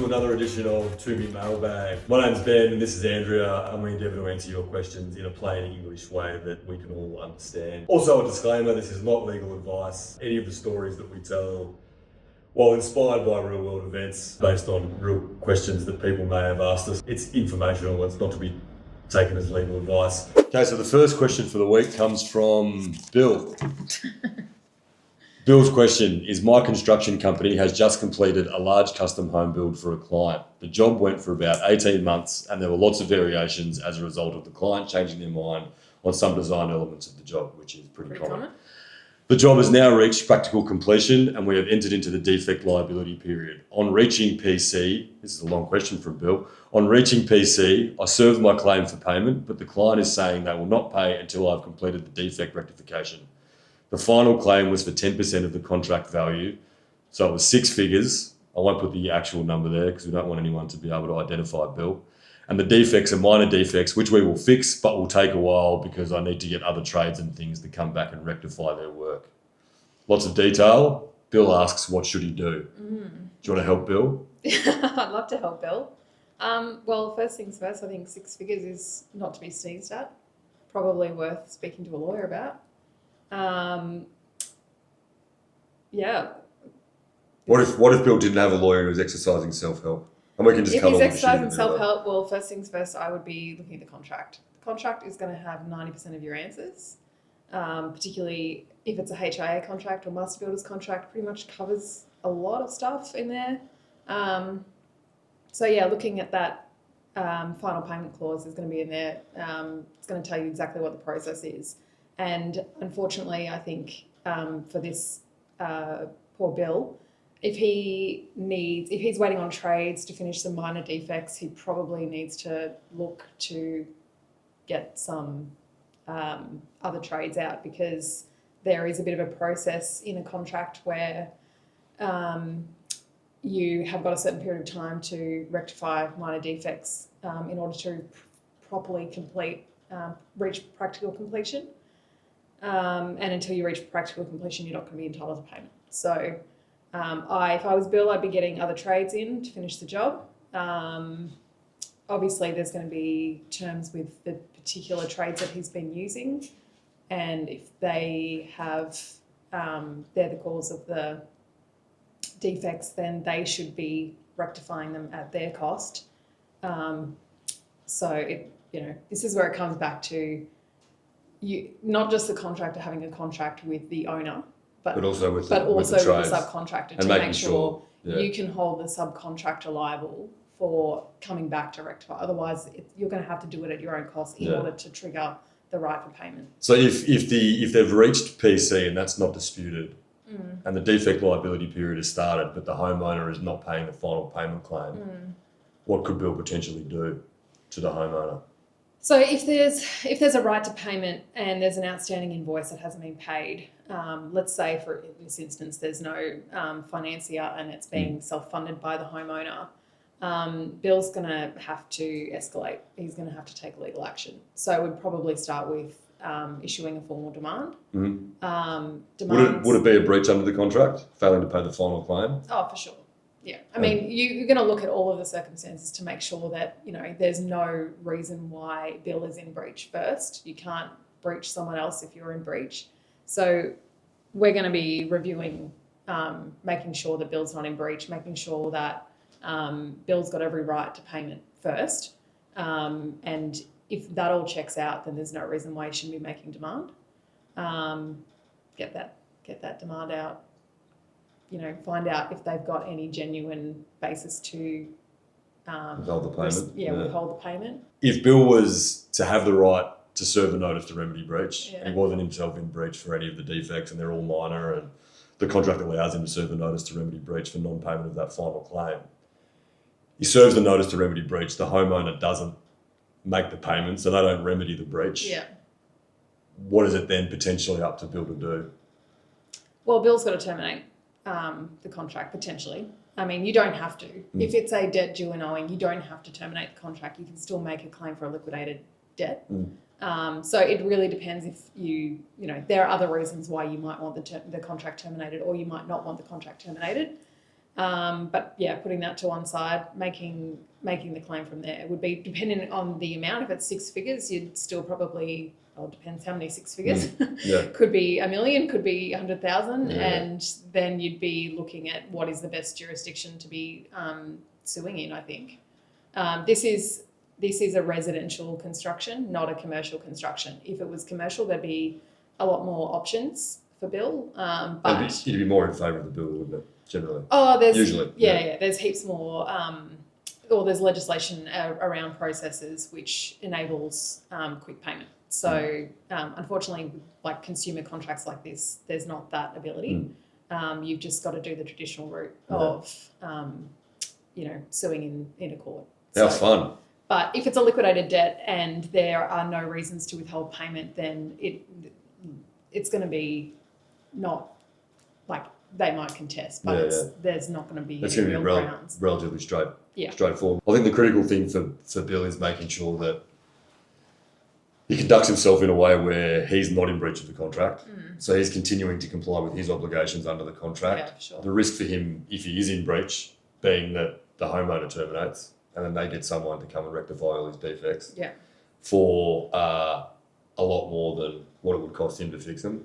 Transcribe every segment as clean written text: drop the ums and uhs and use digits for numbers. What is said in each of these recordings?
another edition of Twomey Mailbag. My name's Ben and this is Andrea, and we endeavour to answer your questions in a plain English way that we can all understand. Also a disclaimer, this is not legal advice. Any of the stories that we tell, while inspired by real world events based on real questions that people may have asked us, it's informational, it's not to be taken as legal advice. Okay, so the first question for the week comes from Bill. Bill's question is, my construction company has just completed a large custom home build for a client. The job went for about 18 months and there were lots of variations as a result of the client changing their mind on some design elements of the job, which is pretty common. The job has now reached practical completion and we have entered into the defect liability period. On reaching PC, this is a long question from Bill, on reaching PC, I served my claim for payment, but the client is saying they will not pay until I've completed the defect rectification. The final claim was for 10% of the contract value, so it was 6 figures. I won't put the actual number there because we don't want anyone to be able to identify Bill. And the defects are minor defects, which we will fix, but will take a while because I need to get other trades and things to come back and rectify their work. Lots of detail. Bill asks, what should he do? Do you want to help Bill? I'd love to help Bill. Well, first things first, I think 6 figures is not to be sneezed at. Probably worth speaking to a lawyer about. Yeah. What if Bill didn't have a lawyer and was exercising self-help? And we can just if cut he's all the shit exercising in there, self-help, well, first things first, I would be looking at the contract. The contract is going to have 90% of your answers, particularly if it's a HIA contract or master builder's contract, pretty much covers a lot of stuff in there. So yeah, looking at that final payment clause is going to be in there. It's going to tell you exactly what the process is. And unfortunately, I think for this poor Bill, if he's waiting on trades to finish some minor defects, he probably needs to look to get some other trades out, because there is a bit of a process in a contract where you have got a certain period of time to rectify minor defects in order to properly reach practical completion. And until you reach practical completion, you're not going to be entitled to payment. So if I was Bill, I'd be getting other trades in to finish the job. Obviously, there's going to be terms with the particular trades that he's been using. And if they have, they're the cause of the defects, then they should be rectifying them at their cost. So, this is where it comes back to not just the contractor having a contract with the owner, but also with the subcontractor to make sure you can hold the subcontractor liable for coming back to rectify. Otherwise, you're going to have to do it at your own cost in order to trigger the right for payment. So if they've reached PC and that's not disputed, and the defect liability period has started, but the homeowner is not paying the final payment claim, what could Bill potentially do to the homeowner? So if there's a right to payment and there's an outstanding invoice that hasn't been paid, let's say for this instance there's no financier and it's being self-funded by the homeowner, Bill's going to have to escalate. He's going to have to take legal action. So we'd probably start with issuing a formal demand. Would it be a breach under the contract, failing to pay the final claim? Oh, for sure. Yeah, I mean, you're going to look at all of the circumstances to make sure that, there's no reason why Bill is in breach first. You can't breach someone else if you're in breach. So we're going to be reviewing, making sure that Bill's not in breach, making sure that Bill's got every right to payment first. And if that all checks out, then there's no reason why you shouldn't be making demand. Get that demand out. Find out if they've got any genuine basis to withhold the payment. Withhold the payment. If Bill was to have the right to serve a notice to remedy breach, and he wasn't himself in breach for any of the defects and they're all minor, and the contract allows him to serve a notice to remedy breach for non-payment of that final claim, he serves the notice to remedy breach, the homeowner doesn't make the payment, so they don't remedy the breach. Yeah. What is it then potentially up to Bill to do? Well, Bill's got to terminate the contract potentially. I mean, you don't have to. If it's a debt due and owing, you don't have to terminate the contract. You can still make a claim for a liquidated debt. So it really depends if there are other reasons why you might want the contract terminated, or you might not want the contract terminated. But yeah, putting that to one side, making the claim from there would be, depending on the amount. If it's 6 figures, you'd still probably, well, it depends how many 6 figures. Could be $1 million, could be 100,000, and then you'd be looking at what is the best jurisdiction to be suing in. I think this is a residential construction, not a commercial construction. If it was commercial, there'd be a lot more options for Bill. But you'd be more in favour of the bill, wouldn't it? Generally. There's usually there's heaps more. Or there's legislation around processes which enables quick payment. So unfortunately, like consumer contracts like this, there's not that ability. You've just got to do the traditional route of suing in a court. How fun. But if it's a liquidated debt and there are no reasons to withhold payment, then it's going to be not like they might contest, but there's not going to be any real grounds. Relatively straightforward. I think the critical thing for Bill is making sure that he conducts himself in a way where he's not in breach of the contract. So he's continuing to comply with his obligations under the contract. Yeah, sure. The risk for him, if he is in breach, being that the homeowner terminates and then they get someone to come and rectify all his defects for a lot more than what it would cost him to fix them.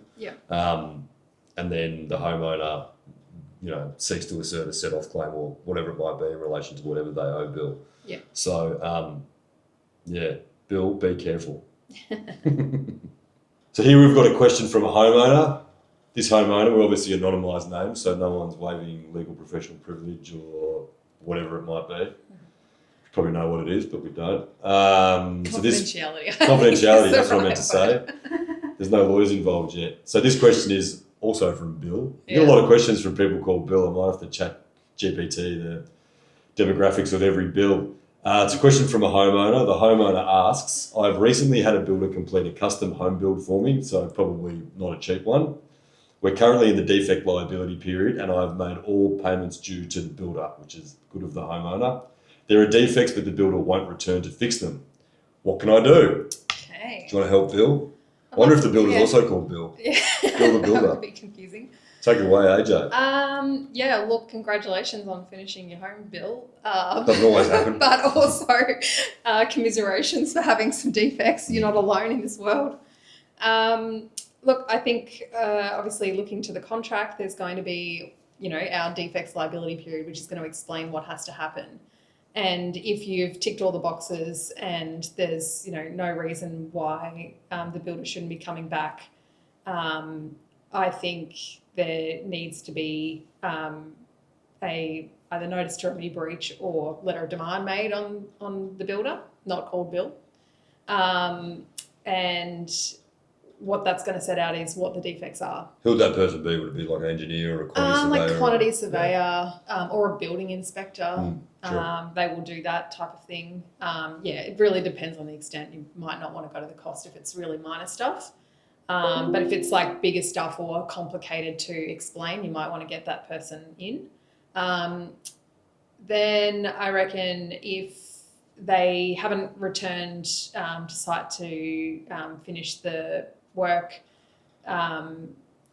And then the homeowner, seeks to assert a set-off claim or whatever it might be in relation to whatever they owe Bill. So, Bill, be careful. So here we've got a question from a homeowner. This homeowner, we're obviously anonymised names, so no one's waiving legal professional privilege or whatever it might be. Probably know what it is, but we don't. Confidentiality. Confidentiality, that's what I meant to say. There's no lawyers involved yet. So this question is also from Bill. You get a lot of questions from people called Bill. I might have to chat GPT the demographics of every Bill. It's a question from a homeowner. The homeowner asks, I've recently had a builder complete a custom home build for me, so probably not a cheap one. We're currently in the defect liability period and I've made all payments due to the builder, which is good of the homeowner. There are defects, but the builder won't return to fix them. What can I do? Okay. Do you want to help Bill? I wonder if the builder's also called Bill. Yeah. Bill the builder. That would be confusing. Take it away, AJ. Look, congratulations on finishing your home, Bill. Doesn't always happen. But also commiserations for having some defects. You're not alone in this world. Look, I think obviously looking to the contract, there's going to be, our defects liability period, which is going to explain what has to happen. And if you've ticked all the boxes and there's, no reason why the builder shouldn't be coming back, I think there needs to be either notice to remedy breach or letter of demand made on the builder, not called Bill. And what that's going to set out is what the defects are. Who would that person be? Would it be like an engineer or a quantity surveyor? Like quantity surveyor or a building inspector. Sure. They will do that type of thing. It really depends on the extent. You might not want to go to the cost if it's really minor stuff. But if it's like bigger stuff or complicated to explain, you might want to get that person in. Then I reckon if they haven't returned to site to finish the work,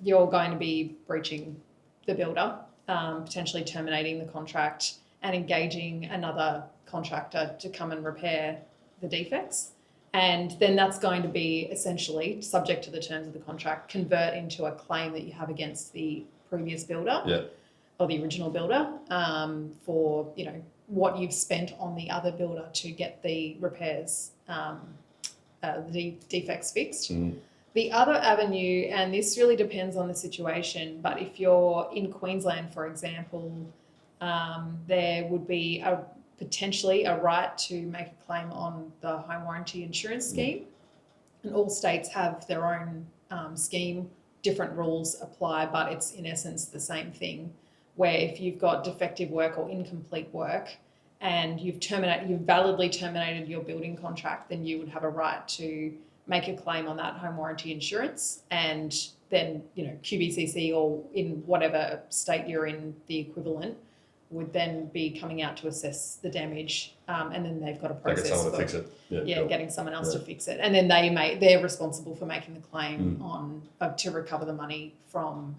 you're going to be breaching the builder, potentially terminating the contract and engaging another contractor to come and repair the defects. And then that's going to be essentially, subject to the terms of the contract, convert into a claim that you have against the previous builder or the original builder for, what you've spent on the other builder to get the repairs, the defects fixed. The other avenue, and this really depends on the situation, but if you're in Queensland, for example, there would be potentially a right to make a claim on the home warranty insurance scheme. And all states have their own scheme. Different rules apply, but it's in essence the same thing, where if you've got defective work or incomplete work and you've validly terminated your building contract, then you would have a right to make a claim on that home warranty insurance, and then, QBCC or in whatever state you're in, the equivalent would then be coming out to assess the damage, and then they've got a process get someone to fix it. Getting someone else to fix it, and then they're responsible for making the claim on to recover the money from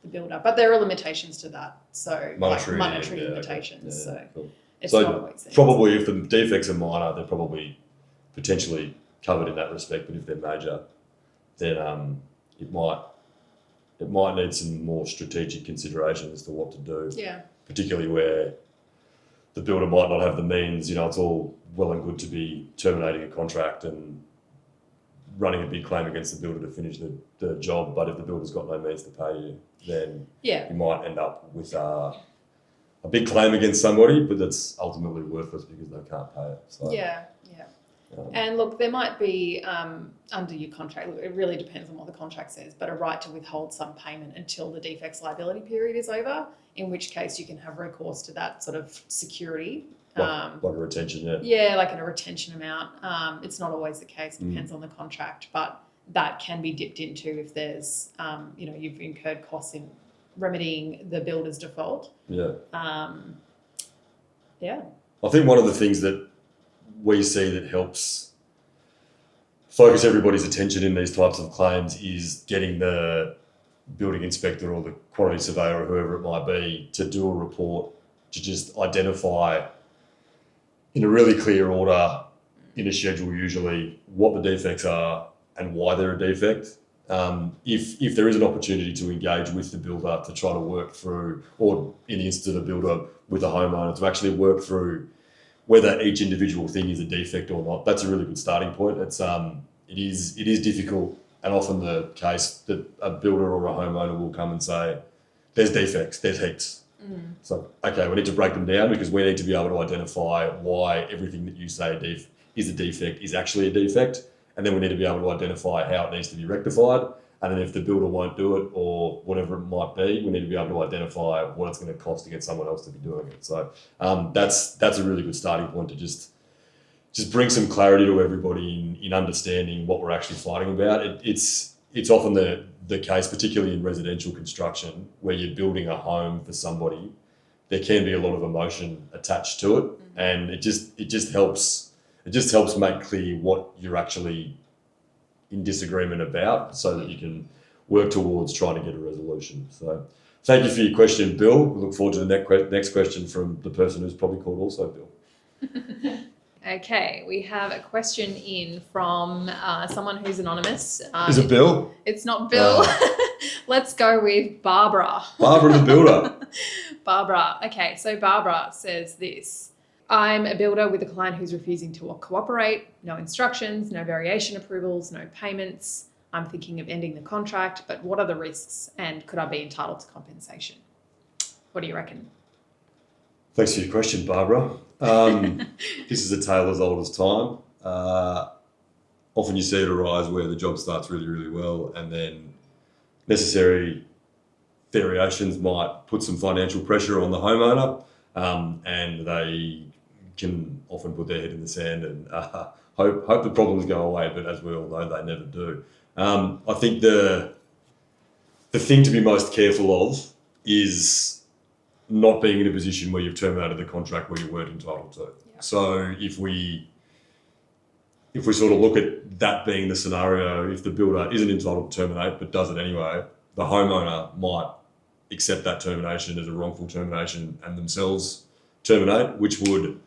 the builder. But there are limitations to that. So monetary limitations. Okay. So cool. it's not always probably if the defects are minor, they're probably potentially covered in that respect. But if they're major, then it might need some more strategic consideration as to what to do. Yeah. Particularly where the builder might not have the means. It's all well and good to be terminating a contract and running a big claim against the builder to finish the job, but if the builder's got no means to pay you, then you might end up with a big claim against somebody, but that's ultimately worthless because they can't pay it. So, and look, there might be, under your contract, it really depends on what the contract says, but a right to withhold some payment until the defects liability period is over, in which case you can have recourse to that sort of security. Like a retention, like a retention amount. It's not always the case, depends on the contract, but that can be dipped into if there's, you've incurred costs in remedying the builder's default. I think one of the things that we see that helps focus everybody's attention in these types of claims is getting the building inspector or the quantity surveyor or whoever it might be to do a report to just identify in a really clear order, in a schedule usually, what the defects are and why they're a defect. If there is an opportunity to engage with the builder to try to work through, or in the instance of the builder with the homeowner, to actually work through whether each individual thing is a defect or not, that's a really good starting point. It is difficult and often the case that a builder or a homeowner will come and say, there's defects, there's heaps. So, okay, we need to break them down because we need to be able to identify why everything that you say is a defect is actually a defect. And then we need to be able to identify how it needs to be rectified. And then if the builder won't do it or whatever it might be, we need to be able to identify what it's going to cost to get someone else to be doing it. So that's a really good starting point to just bring some clarity to everybody in understanding what we're actually fighting about. It's often the case, particularly in residential construction, where you're building a home for somebody, there can be a lot of emotion attached to it, and it just helps make clear what you're actually in disagreement about, so that you can work towards trying to get a resolution. So, thank you for your question, Bill. We look forward to the next question from the person who's probably called also Bill. Okay, we have a question in from someone who's anonymous. Is it Bill? It's not Bill. Let's go with Barbara. Barbara the builder. Barbara. Okay, so Barbara says this. I'm a builder with a client who's refusing to cooperate, no instructions, no variation approvals, no payments. I'm thinking of ending the contract, but what are the risks and could I be entitled to compensation? What do you reckon? Thanks for your question, Barbara. This is a tale as old as time. Often you see it arise where the job starts really, really well, and then necessary variations might put some financial pressure on the homeowner, and they can often put their head in the sand and hope the problems go away, but as we all know, they never do. I think the thing to be most careful of is not being in a position where you've terminated the contract where you weren't entitled to. Yeah. So if we sort of look at that being the scenario, if the builder isn't entitled to terminate but does it anyway, the homeowner might accept that termination as a wrongful termination and themselves terminate, which would,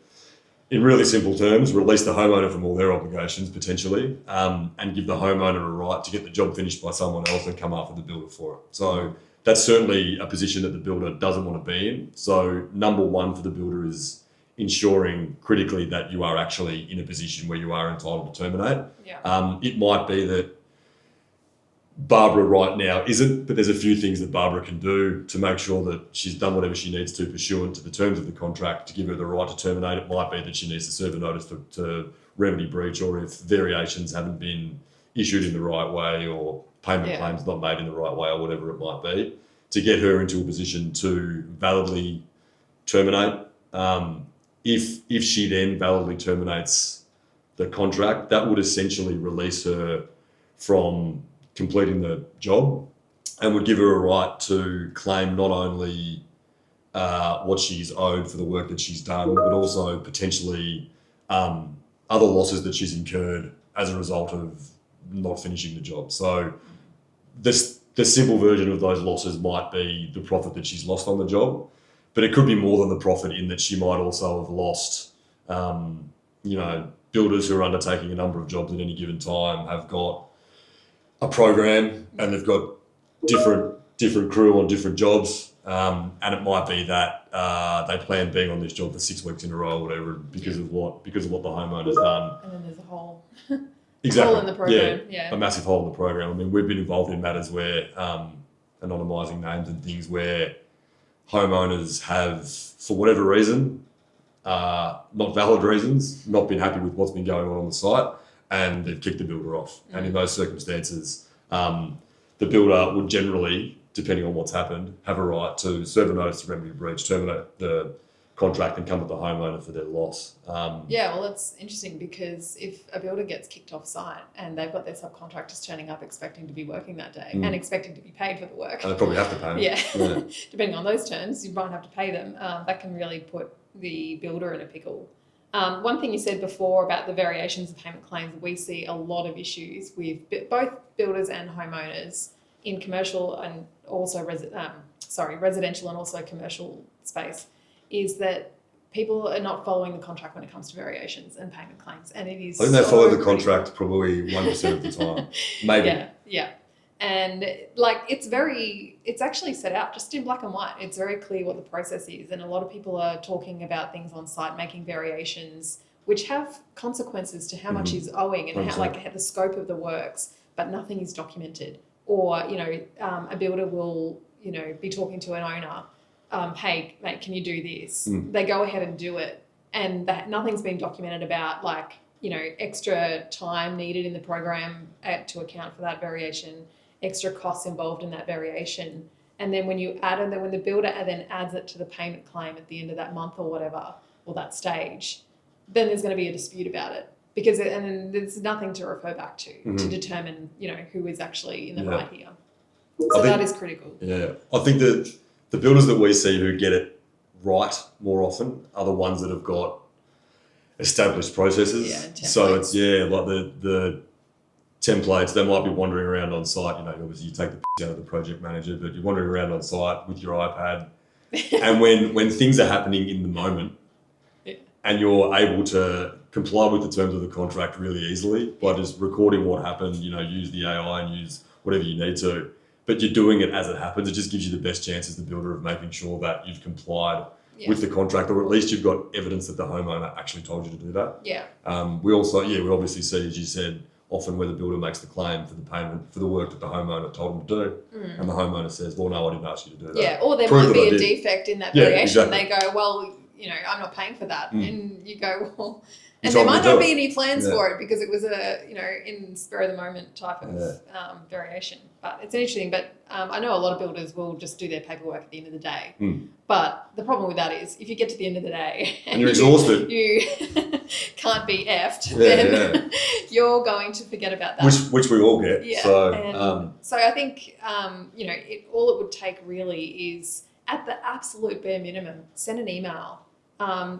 in really simple terms, release the homeowner from all their obligations potentially, and give the homeowner a right to get the job finished by someone else and come after the builder for it. So that's certainly a position that the builder doesn't want to be in. So number one for the builder is ensuring critically that you are actually in a position where you are entitled to terminate. Yeah. It might be that Barbara right now isn't, but there's a few things that Barbara can do to make sure that she's done whatever she needs to pursuant to the terms of the contract to give her the right to terminate. It might be that she needs to serve a notice to remedy breach, or if variations haven't been issued in the right way or payment claims not made in the right way or whatever it might be, to get her into a position to validly terminate. If she then validly terminates the contract, that would essentially release her from completing the job and would give her a right to claim not only what she's owed for the work that she's done, but also potentially other losses that she's incurred as a result of not finishing the job. So the simple version of those losses might be the profit that she's lost on the job, but it could be more than the profit in that she might also have lost, builders who are undertaking a number of jobs at any given time have got a program and they've got different crew on different jobs, and it might be that they plan being on this job for 6 weeks in a row or whatever because of what the homeowner's done. And then there's a hole. Exactly. Hole in the program. Yeah. A massive hole in the program. I mean, we've been involved in matters where anonymising names and things where homeowners have, for whatever reason, not valid reasons, not been happy with what's been going on the site, and they've kicked the builder off. And in those circumstances, the builder would generally, depending on what's happened, have a right to serve a notice to remedy a breach, terminate the contract and come at the homeowner for their loss. Yeah, well, that's interesting because if a builder gets kicked off site and they've got their subcontractors turning up expecting to be working that day and expecting to be paid for the work. And they probably have to pay them. Yeah. Depending on those terms, you might have to pay them. That can really put the builder in a pickle. One thing you said before about the variations of payment claims, we see a lot of issues with both builders and homeowners in commercial and also residential and also commercial space, is that people are not following the contract when it comes to variations and payment claims, and it is. I think they follow the contract probably 1% of the time, maybe. Yeah. And it's actually set out just in black and white. It's very clear what the process is. And a lot of people are talking about things on site, making variations, which have consequences to how much is owing and how, the scope of the works, but nothing is documented. Or, a builder will, be talking to an owner, hey, mate, can you do this? They go ahead and do it. And nothing's been documented about extra time needed in the program to account for that variation, extra costs involved in that variation. And then when the builder then adds it to the payment claim at the end of that month or whatever, or that stage, then there's going to be a dispute about it and then there's nothing to refer back to determine, who is actually in the right here. So that is critical. Yeah. I think that the builders that we see who get it right more often are the ones that have got established processes. Yeah, so it's like the templates. They might be wandering around on site. Obviously you take the piss out of the project manager, but you're wandering around on site with your iPad, and when things are happening in the moment, and you're able to comply with the terms of the contract really easily by just recording what happened. Use the AI and use whatever you need to, but you're doing it as it happens. It just gives you the best chance as the builder of making sure that you've complied with the contract, or at least you've got evidence that the homeowner actually told you to do that. Yeah. We obviously see, as you said, often where the builder makes the claim for the payment for the work that the homeowner told him to do, and the homeowner says, well, no, I didn't ask you to do that. Yeah, or there might be a defect in that variation. Exactly. They go, well, I'm not paying for that. And you go, well, and there might not be any plans for it because it was in spur of the moment type of variation. But it's interesting. but I know a lot of builders will just do their paperwork at the end of the day. But the problem with that is if you get to the end of the day and you're exhausted, you can't be effed, then you're going to forget about that. Which we all get. Yeah. So I think, all it would take really is at the absolute bare minimum, send an email.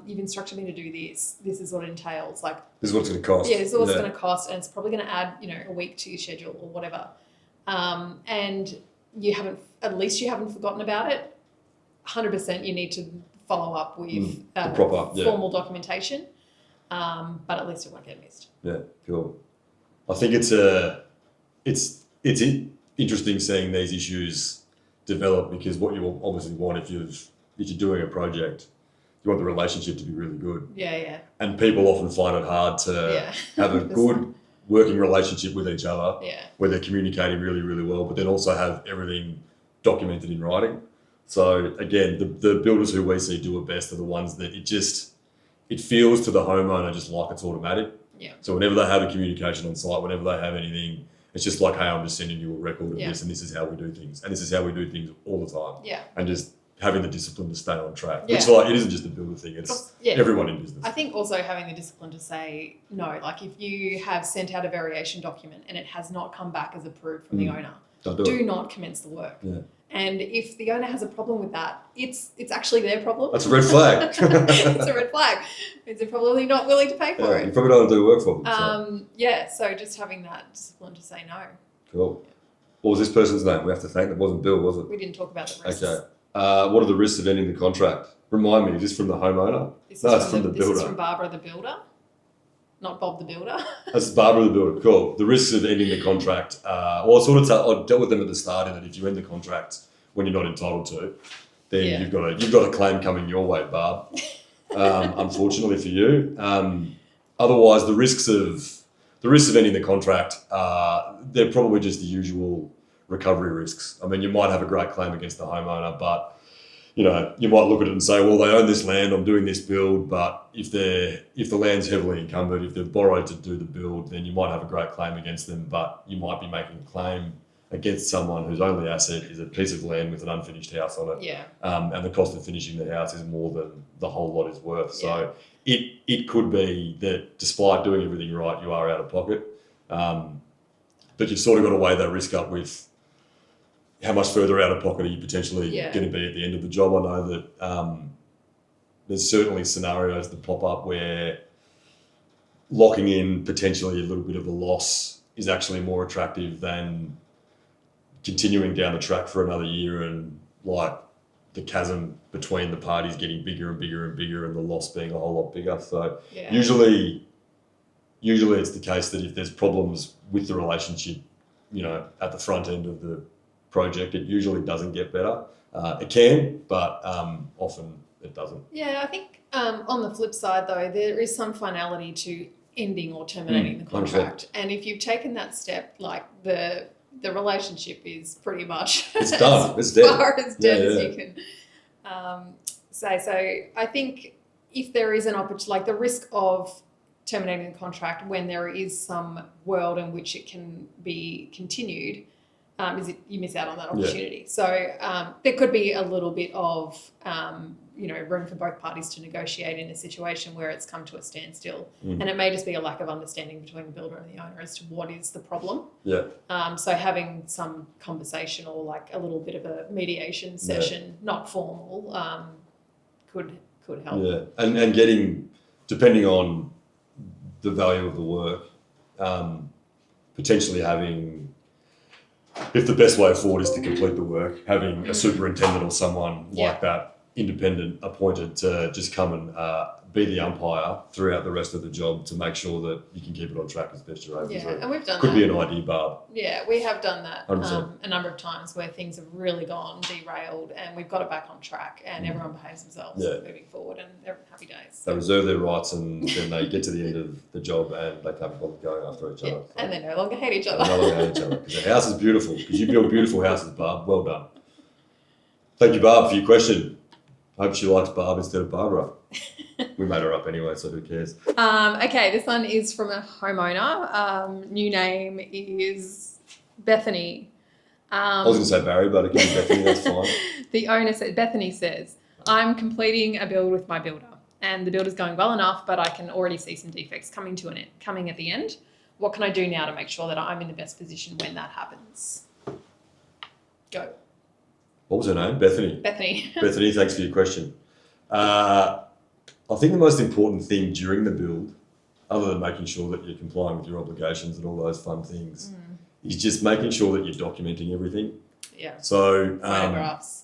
You've instructed me to do this. This is what it entails. This is what it's going to cost. Yeah, this is what it's going to cost, and it's probably going to add, a week to your schedule or whatever. And you haven't forgotten about it. 100%, you need to follow up with formal documentation. But at least it won't get missed. Yeah, cool. I think it's interesting seeing these issues develop, because what you obviously want if you're doing a project, you want the relationship to be really good. Yeah. And people often find it hard to have a good working relationship with each other, where they're communicating really, really well, but then also have everything documented in writing. So again, the builders who we see do it best are the ones that it feels to the homeowner just like it's automatic. Yeah. So whenever they have a communication on site, whenever they have anything, it's just like, hey, I'm just sending you a record of this, and this is how we do things, and this is how we do things all the time. Yeah. And just having the discipline to stay on track. Which it isn't just a builder thing, it's everyone in business. I think also having the discipline to say no, if you have sent out a variation document and it has not come back as approved from the owner, do not commence the work. Yeah. And if the owner has a problem with that, it's actually their problem. That's a red flag. It's a red flag. They're probably not willing to pay for it. You probably don't do work for them. So just having that discipline to say no. Cool. What was this person's name? We have to thank. That wasn't Bill, was it? We didn't talk about the risks. Okay. What are the risks of ending the contract? Remind me, is this from the homeowner? It's from the builder. This is from Barbara the builder, not Bob the builder. That's Barbara the builder. Cool. The risks of ending the contract. I dealt with them at the start in that if you end the contract when you're not entitled to, then you've got a claim coming your way, Barb. Unfortunately for you. Otherwise, the risks of ending the contract, they're probably just the usual recovery risks. I mean, you might have a great claim against the homeowner, but you might look at it and say, well, they own this land, I'm doing this build, but if the land's heavily encumbered, if they've borrowed to do the build, then you might have a great claim against them, but you might be making a claim against someone whose only asset is a piece of land with an unfinished house on it. Yeah. And the cost of finishing the house is more than the whole lot is worth. So it could be that despite doing everything right, you are out of pocket. But you've sort of got to weigh that risk up with how much further out of pocket are you potentially going to be at the end of the job. I know that there's certainly scenarios that pop up where locking in potentially a little bit of a loss is actually more attractive than continuing down the track for another year and like the chasm between the parties getting bigger and bigger and bigger and the loss being a whole lot bigger. So usually it's the case that if there's problems with the relationship, at the front end of the project, it usually doesn't get better. It can, but often it doesn't. Yeah, I think on the flip side though, there is some finality to ending or terminating the contract. 100%. And if you've taken that step, like the relationship is pretty much it's done. It's dead. As far as dead as you can say. So I think if there is an opportunity, like the risk of terminating the contract when there is some world in which it can be continued, you miss out on that opportunity. Yeah. So there could be a little bit of room for both parties to negotiate in a situation where it's come to a standstill, and it may just be a lack of understanding between the builder and the owner as to what is the problem. Yeah. So having some conversation or like a little bit of a mediation session, not formal, could help. Yeah, and getting, depending on the value of the work, potentially having, if the best way forward is to complete the work, having a superintendent or someone like that independent appointed to just come and be the umpire throughout the rest of the job to make sure that you can keep it on track as best you're able to. Yeah, and we've done Could that. Be an idea, Barb. Yeah, we have done that 100%. A number of times where things have really gone derailed and we've got it back on track and everyone behaves themselves moving forward and they're happy days. They reserve their rights and then they get to the end of the job and they can't bother going after each other. So. And they no longer hate each other. They no longer hate each other because the house is beautiful, because you build beautiful houses, Barb. Well done. Thank you, Barb, for your question. I hope she likes Barb instead of Barbara. We made her up anyway, so who cares? Okay, this one is from a homeowner. New name is Bethany. I was going to say Barry, but it can be Bethany, that's fine. The owner said, Bethany says, I'm completing a build with my builder and the build is going well enough, but I can already see some defects coming at the end. What can I do now to make sure that I'm in the best position when that happens? Go. What was her name? Bethany. Bethany, thanks for your question. I think the most important thing during the build, other than making sure that you're complying with your obligations and all those fun things, is just making sure that you're documenting everything. Yeah. So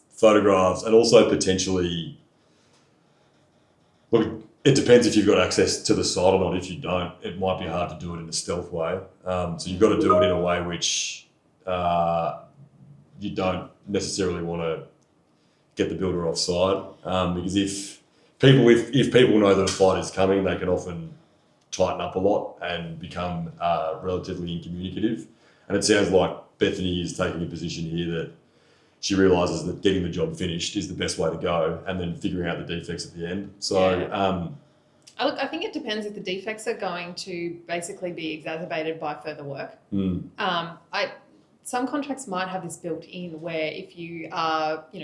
photographs, and also potentially, look, it depends if you've got access to the site or not. If you don't, it might be hard to do it in a stealth way. So you've got to do it in a way which you don't necessarily want to get the builder offside, because if people know that a fight is coming, they can often tighten up a lot and become relatively incommunicative. And it sounds like Bethany is taking a position here that she realises that getting the job finished is the best way to go, and then figuring out the defects at the end. So, I think it depends if the defects are going to basically be exacerbated by further work. Some contracts might have this built in where if you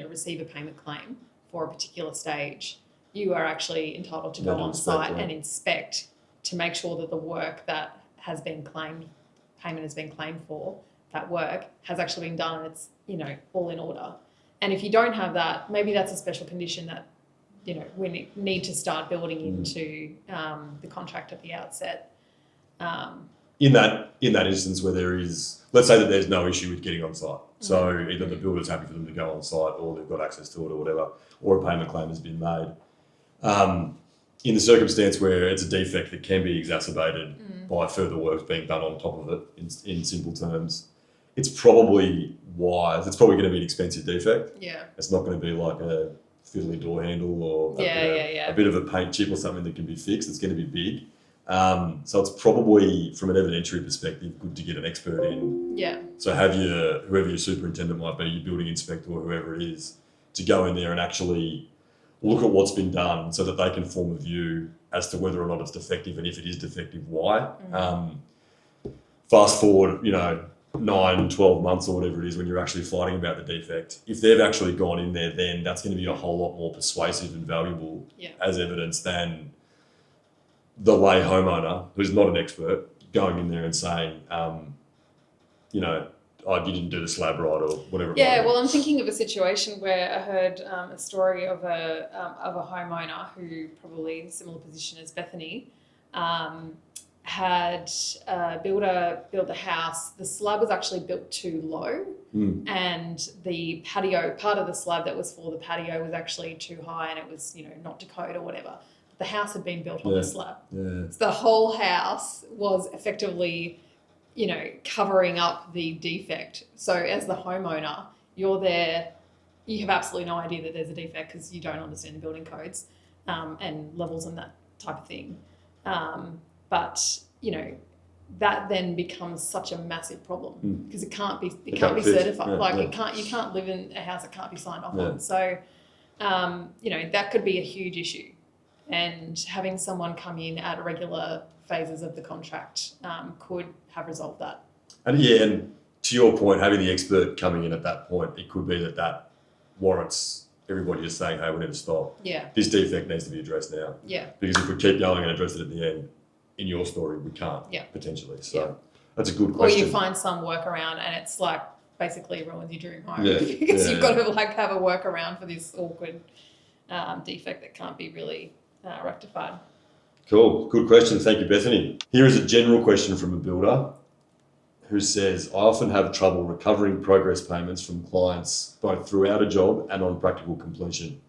receive a payment claim for a particular stage, you are actually entitled to go on site and inspect to make sure that the work that has been claimed, payment has been claimed for, that work has actually been done and it's, all in order. And if you don't have that, maybe that's a special condition that, we need to start building into the contract at the outset. in that instance where there is, let's say that there's no issue with getting on site. So either the builder's happy for them to go on site, or they've got access to it, or whatever, or a payment claim has been made. In the circumstance where it's a defect that can be exacerbated by further works being done on top of it, in simple terms, it's probably wise. It's probably going to be an expensive defect. Yeah. It's not going to be like a fiddly door handle or a bit of a paint chip or something that can be fixed. It's going to be big. So it's probably, from an evidentiary perspective, good to get an expert in. Yeah. So have whoever your superintendent might be, your building inspector or whoever it is, to go in there and actually look at what's been done so that they can form a view as to whether or not it's defective, and if it is defective, why. Fast forward, 9, 12 months or whatever it is when you're actually fighting about the defect. If they've actually gone in there, then that's going to be a whole lot more persuasive and valuable as evidence than the lay homeowner, who's not an expert, going in there and saying, you didn't do the slab right or whatever. Yeah, well, I'm thinking of a situation where I heard a story of a homeowner who, probably in a similar position as Bethany, had a builder build the house. The slab was actually built too low, and the patio, part of the slab that was for the patio, was actually too high, and it was, not to code or whatever. But the house had been built on the slab. Yeah. So the whole house was effectively, covering up the defect. So as the homeowner, you're there, you have absolutely no idea that there's a defect because you don't understand the building codes and levels and that type of thing. But that then becomes such a massive problem because it can't be certified. You can't live in a house that can't be signed off on. So that could be a huge issue, and having someone come in at regular phases of the contract could have resolved that. And to your point, having the expert coming in at that point, it could be that warrants everybody just saying, hey, we need to stop. Yeah. This defect needs to be addressed now. Yeah. Because if we keep going and address it at the end, in your story, we can't, potentially. So that's a good question. Or you find some workaround and it's like basically ruins your dream home because you've got to have a workaround for this awkward defect that can't be really rectified. Cool. Good question. Thank you, Bethany. Here is a general question from a builder who says, I often have trouble recovering progress payments from clients both throughout a job and on practical completion.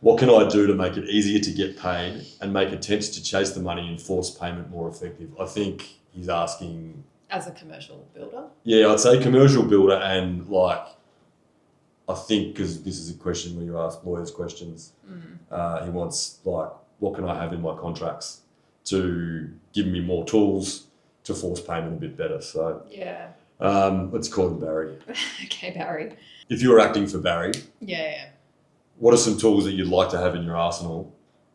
What can I do to make it easier to get paid and make attempts to chase the money and force payment more effective? I think he's asking... As a commercial builder? Yeah, I'd say commercial builder, and I think, because this is a question where you ask lawyers questions, he wants what can I have in my contracts to give me more tools to force payment a bit better? So let's call him Barry. Okay, Barry. If you were acting for Barry... Yeah. What are some tools that you'd like to have in your arsenal?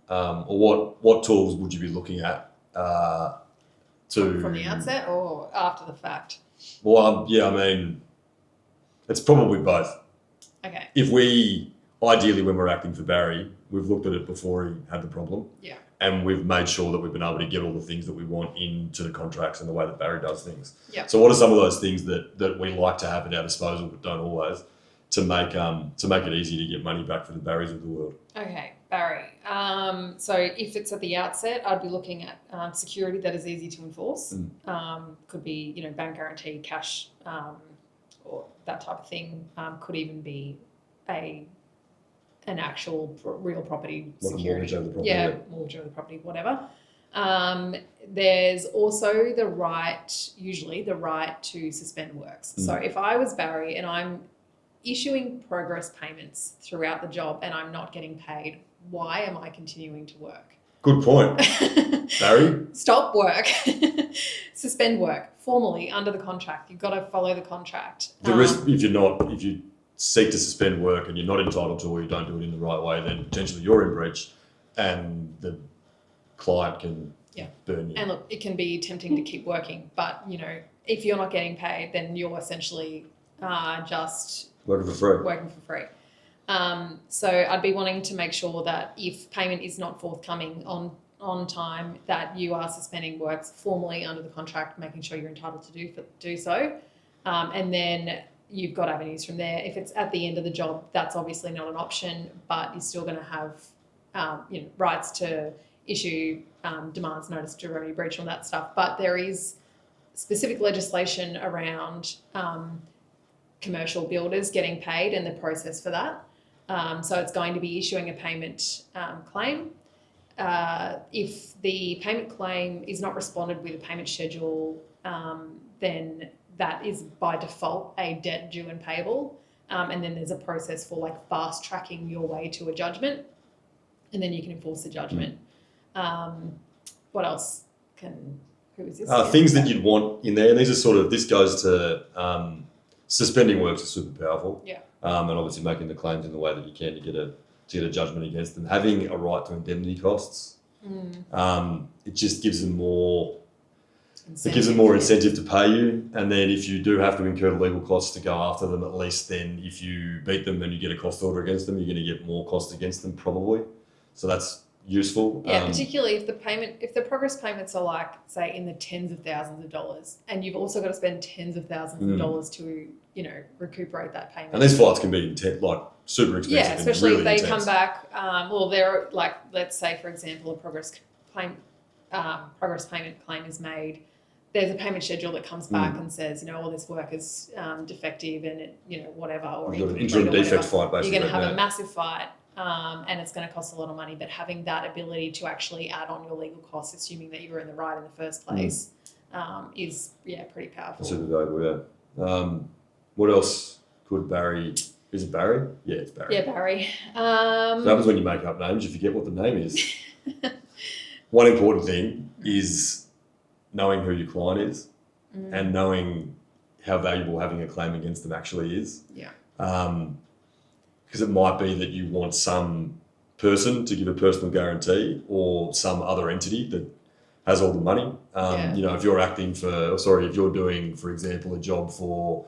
Or what tools would you be looking at from the outset or after the fact? Well, it's probably both. Okay. Ideally, when we're acting for Barry, we've looked at it before he had the problem. Yeah. And we've made sure that we've been able to get all the things that we want into the contracts and the way that Barry does things. Yeah. So what are some of those things that we like to have at our disposal but don't always, to make it easy to get money back for the Barrys of the world? Okay, Barry. So if it's at the outset, I'd be looking at security that is easy to enforce. Could be, bank guarantee, cash, or that type of thing. Could even be an actual real property security. Mortgage over the property. Mortgage over the property, whatever. There's also usually the right to suspend works. So if I was Barry and I'm issuing progress payments throughout the job and I'm not getting paid, why am I continuing to work? Good point. Barry? Stop work. Suspend work formally under the contract. You've got to follow the contract. The risk, if you seek to suspend work and you're not entitled to, or you don't do it in the right way, then potentially you're in breach and the client can burn you. And look, it can be tempting to keep working, but if you're not getting paid, then you're essentially just working for free. So I'd be wanting to make sure that if payment is not forthcoming on time, that you are suspending works formally under the contract, making sure you're entitled to do so. And then you've got avenues from there. If it's at the end of the job, that's obviously not an option, but you're still going to have rights to issue demands notice to remedy breach and all that stuff. But there is specific legislation around commercial builders getting paid and the process for that. So it's going to be issuing a payment claim. If the payment claim is not responded with a payment schedule, then that is by default a debt due and payable. And then there's a process for like fast tracking your way to a judgment, and then you can enforce the judgment. What else who is this? Things that you'd want in there, and these are this goes to suspending works is super powerful. Yeah. And obviously making the claims in the way that you can to get a judgment against them. Having a right to indemnity costs, it just gives them more. It gives them more incentive to pay you, and then if you do have to incur the legal costs to go after them, at least then if you beat them and you get a cost order against them, you're going to get more cost against them probably. So that's useful. Yeah, particularly if the progress payments are like, say, in the tens of thousands of dollars, and you've also got to spend tens of thousands of dollars to, recuperate that payment. And these fights can be super expensive. Yeah, especially really if they intense. come back. They're like, let's say, for example, a progress payment claim is made. There's a payment schedule that comes back and says, all this work is defective and whatever, or you've got an interim defect fight basically. You're going to have a massive fight. And it's going to cost a lot of money, but having that ability to actually add on your legal costs, assuming that you were in the right in the first place, is pretty powerful. Super valuable, yeah. What else could Barry? Is it Barry? Yeah, it's Barry. Yeah, Barry. So that happens when you make up names. You forget what the name is. One important thing is knowing who your client is and knowing how valuable having a claim against them actually is. Yeah. Because it might be that you want some person to give a personal guarantee or some other entity that has all the money. If you're doing, for example, a job for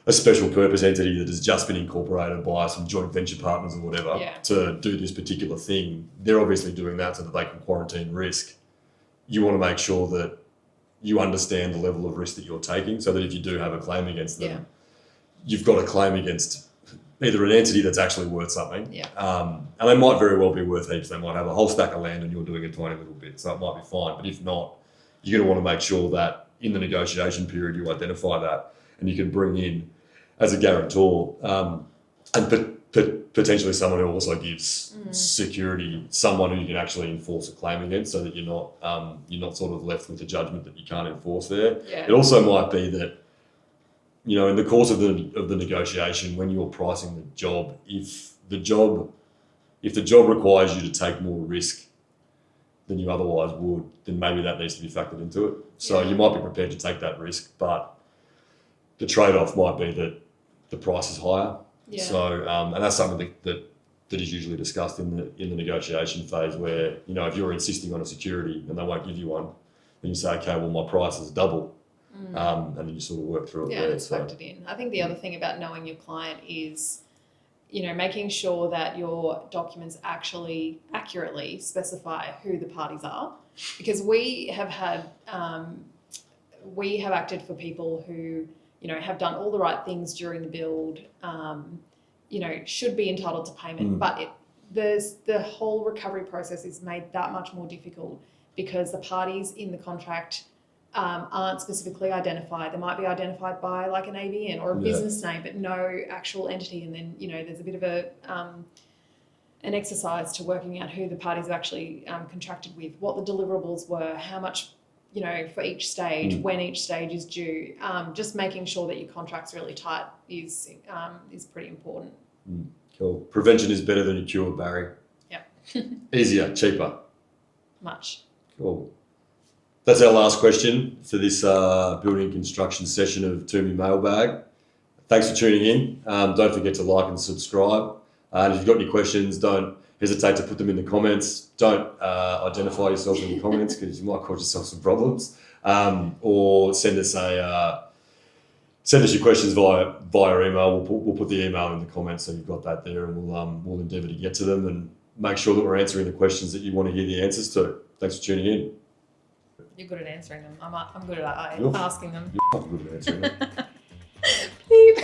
a special purpose entity that has just been incorporated by some joint venture partners or whatever to do this particular thing, they're obviously doing that so that they can quarantine risk. You want to make sure that you understand the level of risk that you're taking so that if you do have a claim against them, you've got a claim against either an entity that's actually worth something, and they might very well be worth heaps. They might have a whole stack of land and you're doing a tiny little bit, so it might be fine. But if not, you're going to want to make sure that in the negotiation period you identify that and you can bring in as a guarantor and potentially someone who also gives security, someone who you can actually enforce a claim against, so that you're not sort of left with a judgment that you can't enforce there. Yeah. It also might be that, in the course of the negotiation, when you're pricing the job, if the job requires you to take more risk than you otherwise would, then maybe that needs to be factored into it. So you might be prepared to take that risk, but the trade-off might be that the price is higher. Yeah. So and that's something that is usually discussed in the negotiation phase, where if you're insisting on a security and they won't give you one, then you say, okay, well my price is double. And then you sort of work through it. Yeah, it's factored in. I think the other thing about knowing your client is, making sure that your documents actually accurately specify who the parties are, because we have acted for people who, have done all the right things during the build, should be entitled to payment, but the whole recovery process is made that much more difficult because the parties in the contract aren't specifically identified. They might be identified by like an ABN or a business name, but no actual entity. And then, there's a bit of an exercise to working out who the parties have actually contracted with, what the deliverables were, how much, for each stage, when each stage is due. Just making sure that your contract's really tight is pretty important. Cool. Prevention is better than a cure, Barry. Yeah. Easier, cheaper. Much. Cool. That's our last question for this building construction session of Twomey Mailbag. Thanks for tuning in. Don't forget to like and subscribe. And if you've got any questions, don't hesitate to put them in the comments. Don't identify yourself in the comments because you might cause yourself some problems. Or send us your questions via email. We'll put the email in the comments so you've got that there, and we'll endeavour to get to them and make sure that we're answering the questions that you want to hear the answers to. Thanks for tuning in. You're good at answering them. I'm good at asking them. You're not good at answering them. Beep.